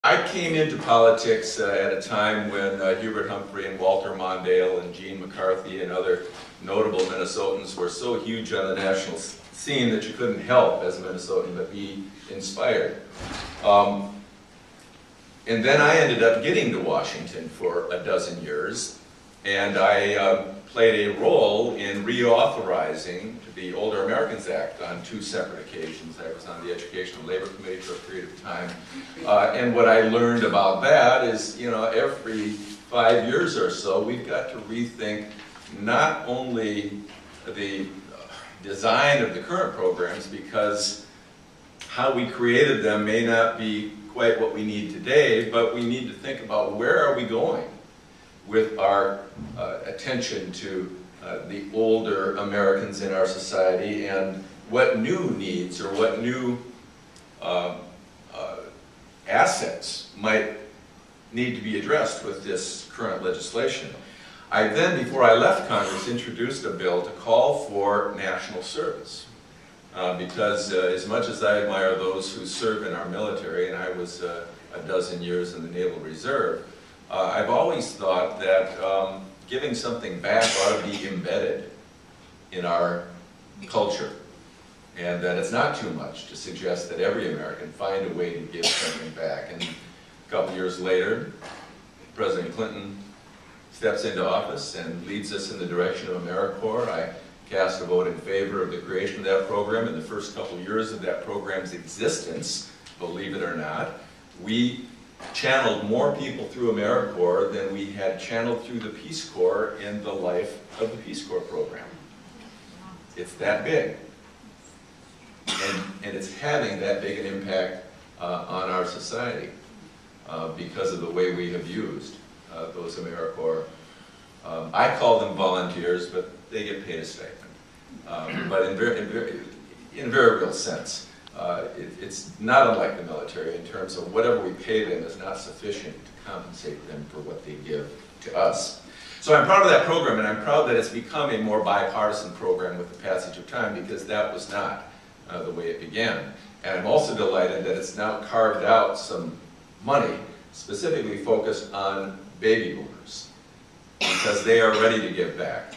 I came into politics at a time when Hubert Humphrey and Walter Mondale and Gene McCarthy and other notable Minnesotans were so huge on the national scene that you couldn't help as a Minnesotan but be inspired. And then I ended up getting to Washington for a dozen years, and I played a role in reauthorizing the Older Americans Act on 2 separate occasions. I was on the Education and Labor Committee for a period of time. And what I learned about that is, you know, every 5 years or so, we've got to rethink not only the design of the current programs, because how we created them may not be quite what we need today, but we need to think about where are we going with our attention to the older Americans in our society, and what new needs or what new assets might need to be addressed with this current legislation. I then, before I left Congress, introduced a bill to call for national service. Because as much as I admire those who serve in our military, and I was a dozen years in the Naval Reserve, I've always thought that giving something back ought to be embedded in our culture, and that it's not too much to suggest that every American find a way to give something back. And a couple years later, President Clinton steps into office and leads us in the direction of AmeriCorps. I cast a vote in favor of the creation of that program. In the first couple years of that program's existence, believe it or not, we channeled more people through AmeriCorps than we had channeled through the Peace Corps in the life of the Peace Corps program. It's that big. And it's having that big an impact on our society because of the way we have used those AmeriCorps. I call them volunteers, but they get paid a stipend. But in a very real sense, it's not unlike the military in terms of whatever we pay them is not sufficient to compensate them for what they give to us. So I'm proud of that program, and I'm proud that it's become a more bipartisan program with the passage of time, because that was not the way it began. And I'm also delighted that it's now carved out some money specifically focused on baby boomers, because they are ready to give back.